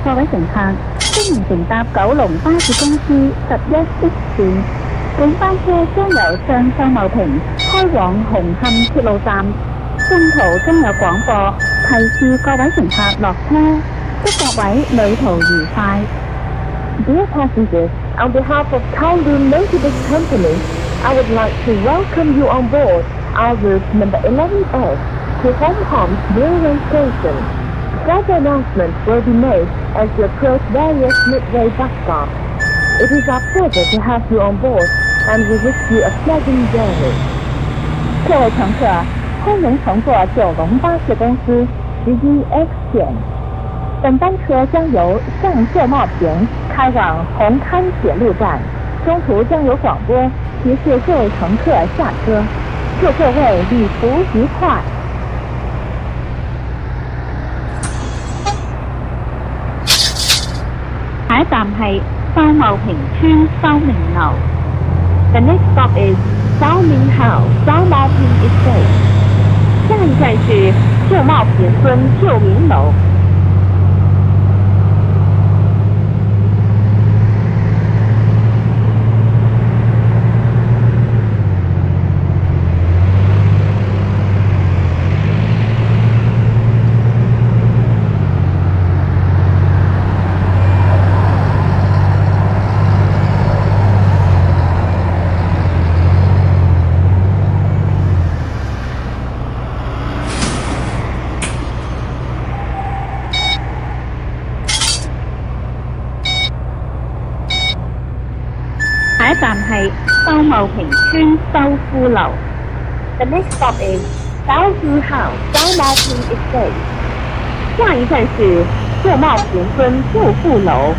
各位乘客，歡迎乘搭九龍巴士公司11X線。本班車將由上秀茂坪開往紅磡鐵路站，中途將有廣播提示各位乘客落車，祝各位旅途愉快。Dear passengers, on behalf of Kowloon Motorbus Company, I would like to welcome you on board our route number 11S to Hong Kong's railway station. Further announcements will be made as you approach various midway bus stops. It is our pleasure to have you on board, and we wish you a pleasant journey. 各位乘客，欢迎乘坐九龙巴士公司11X线。本班车将由上秀茂坪开往红磡铁路站，中途将有广播提示各位乘客下車。祝各位旅途愉快。下一站係秀茂坪村秀明樓。The next stop is 秀明 House, 秀茂坪 Estate. 下一站是秀茂坪村秀明樓。下一站係秀茂坪村秀富樓。The next stop is 秀富 House, 秀茂坪 Estate. 下一站是秀茂坪村秀富樓。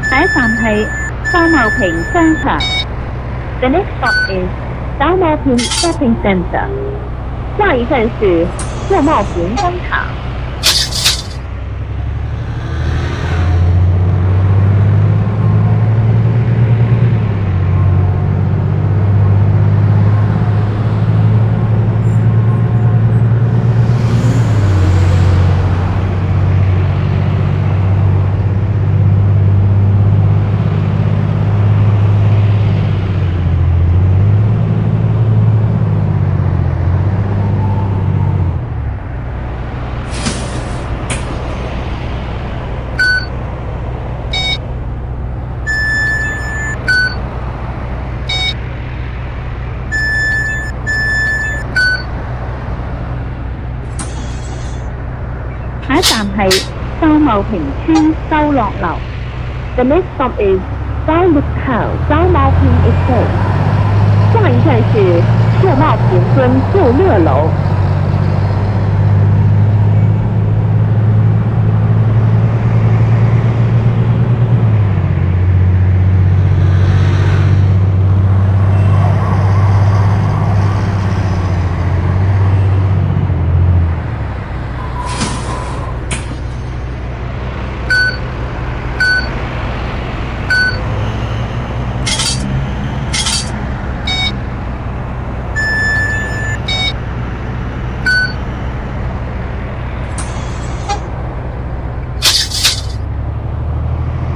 下一站係秀茂坪商場。The next stop is 秀茂坪 Shopping Centre. 下一站是秀茂坪商場。下一站係秀茂坪村秀樂樓。The next stop is 秀樂 House, 秀茂坪 Estate. 下一站是秀茂坪村秀樂樓。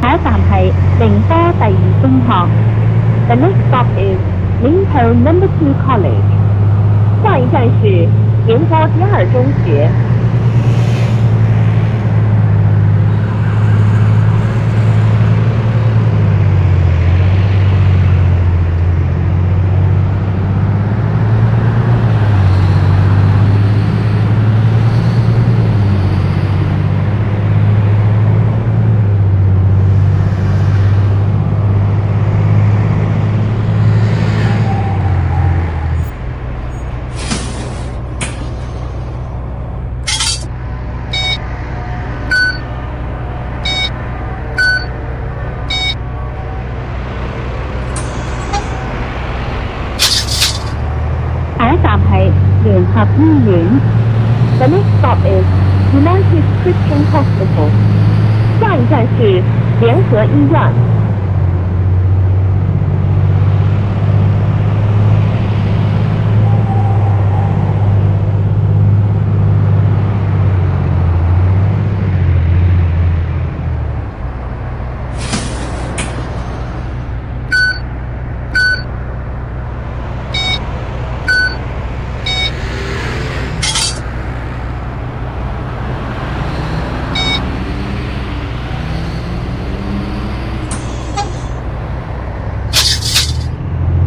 下一站係寧波第二中學。The next stop is 寧波 No. 2 College. 下一站是寧波第二中學。下一站係聯合醫院。The next stop is United Christian Hospital. 下一站是聯合醫院。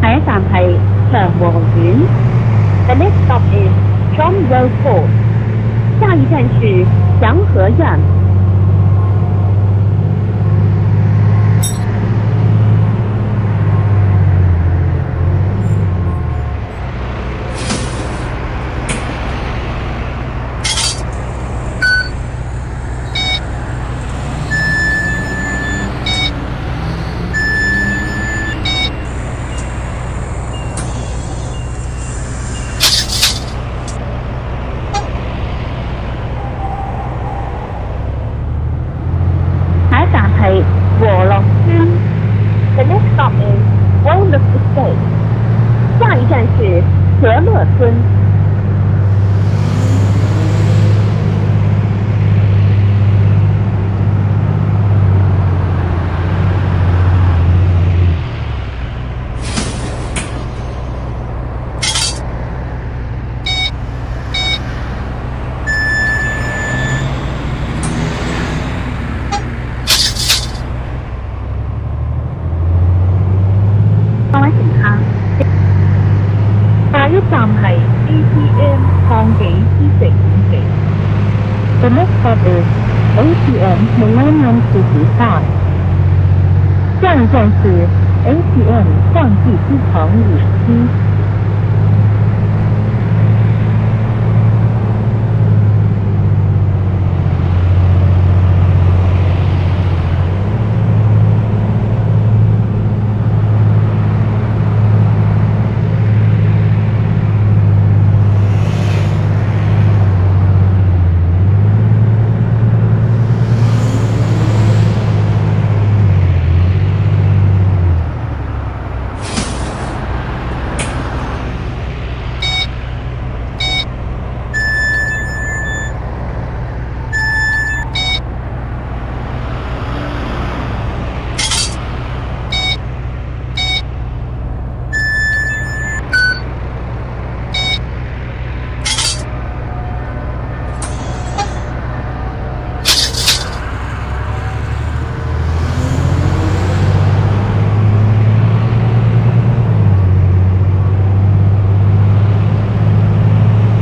下一站係長和院。The next stop is John Road Court. 下一站是祥和院。下一站係和樂村。The next stop is Walnut Estate. 下一站是和樂村。各位乘客，下一站係 ATM 創紀之城五期。The next stop is ATM Millennium City 5. 下一站是 ATM 創紀之城5期。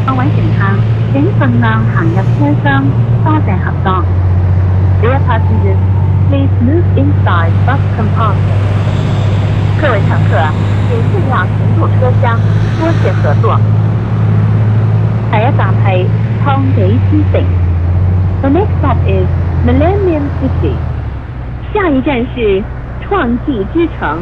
各位乘客，請盡量行入車廂，多謝合作。Dear passengers, please move inside bus compartment. 各位乘客，請盡量行入車廂，多謝合作。下一站係創紀之城。The next stop is Millennium City. 下一站是創紀之城。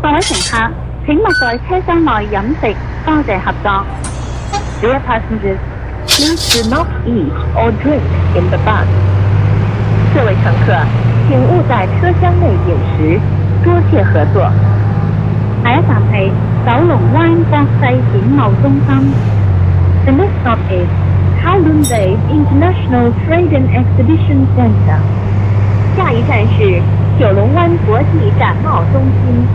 各位乘客，請勿在車廂內飲食，多謝合作。Dear passengers, please do not eat or drink in the bus. 各位乘客，請勿在車廂內飲食，多謝合作。下一站係九龍灣國際展貿中心。The next stop is Kowloon Bay International Trade and Exhibition Center. 下一站是九龍灣國際展貿中心。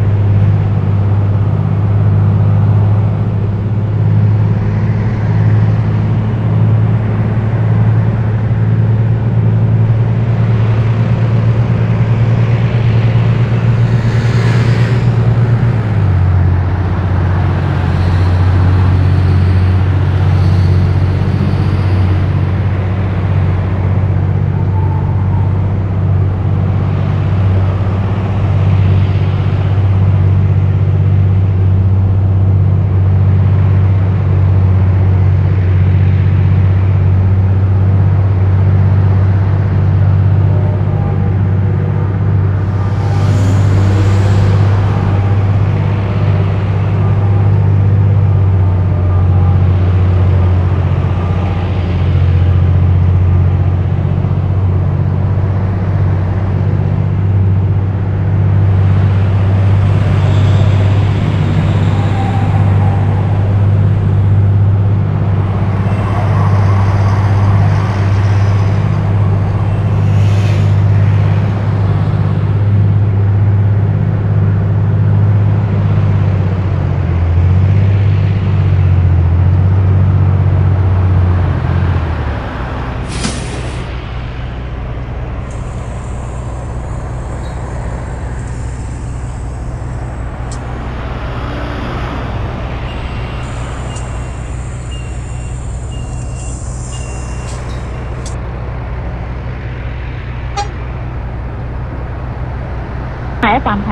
下一站係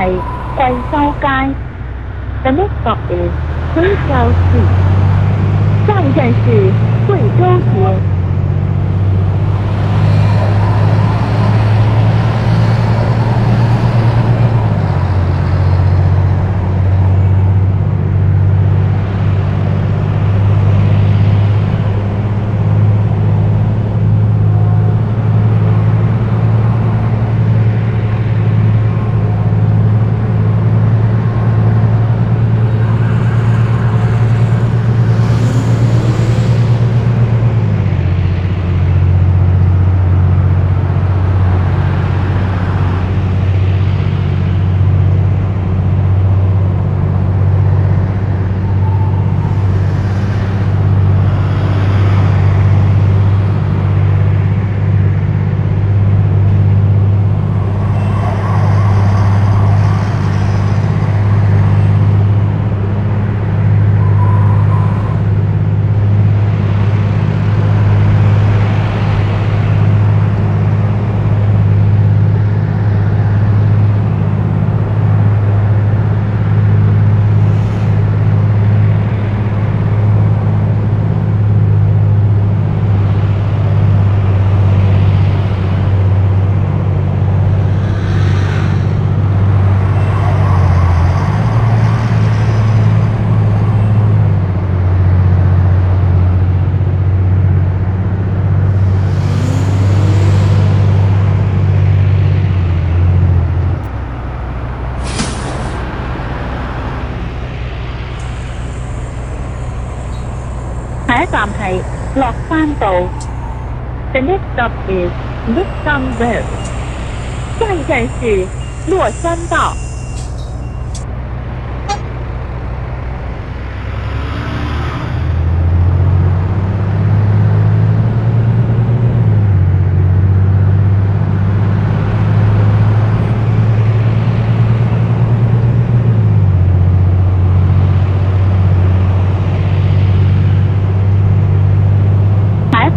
貴州街。The next stop is 貴州市。下一站是貴州街。下一站係落山道。The next stop is 樂山 Road。下一站是落山道。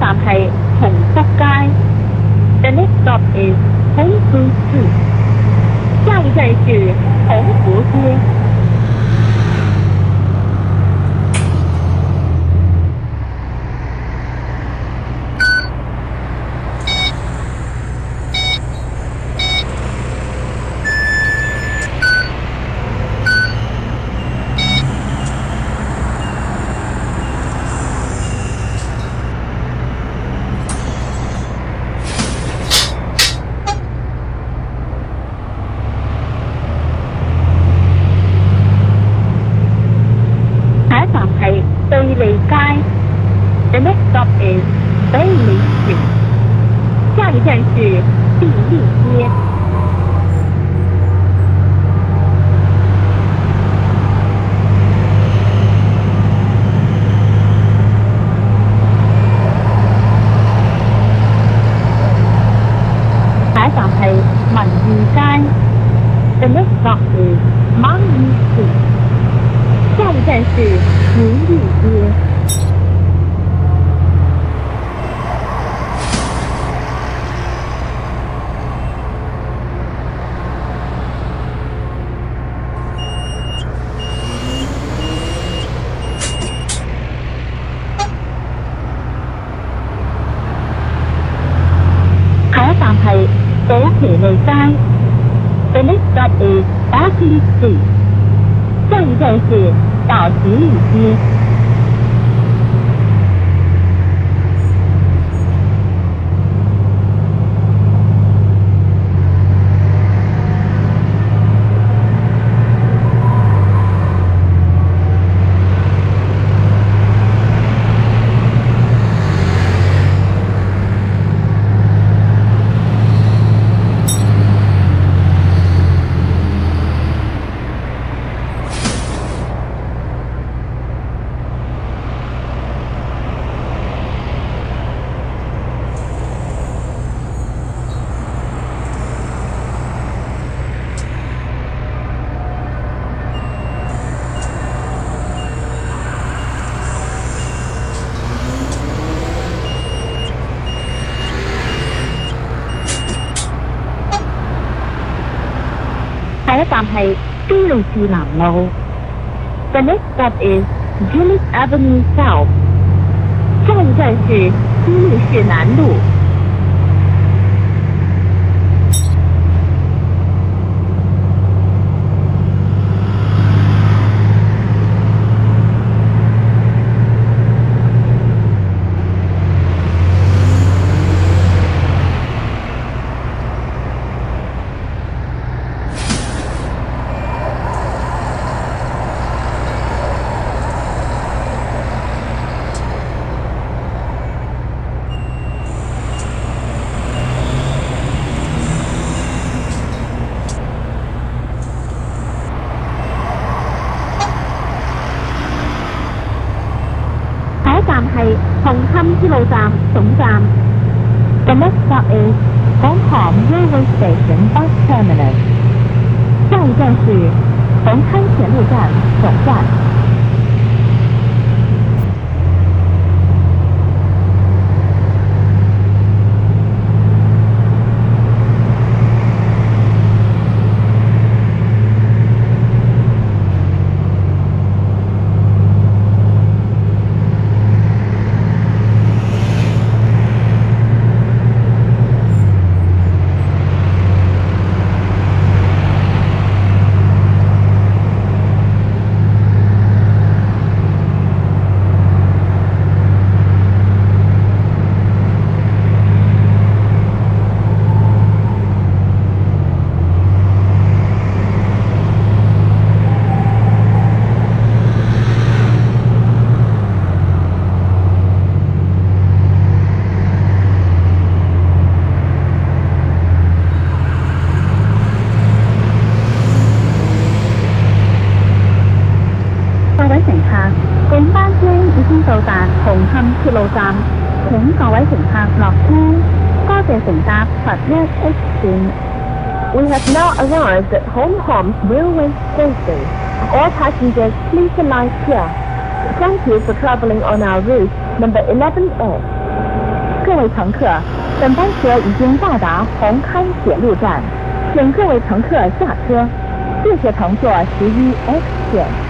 站係鴻福街。The next stop is 鴻福寺。下一站是鴻福街。貝利街。The next stop is 貝利street。下一站是碧利街。下一站係民裕街。The next stop is 民裕street。下一站是民裕街。下一站係寶奇利街。The next stop is 寶奇利街。下一站是寶奇利街。下一站係基利士南路。The next stop is Gillis Avenue South. 下一站是基利士南路。站係紅磡鐵路站總站。The next stop is Hong Railway Station Bus Terminus. 下一站是紅磡鐵路站總站。各位乘客，本班車已經到達紅磡鐵路站，請各位乘客落車。多謝乘搭11X 線。We have now arrived at Hong Kong Railway Station. All passengers, please alight here. Thank you for traveling on our route number 11X. 各位乘客，本班车已经到达红磡铁路站，请各位乘客下车。谢谢乘坐11X 线。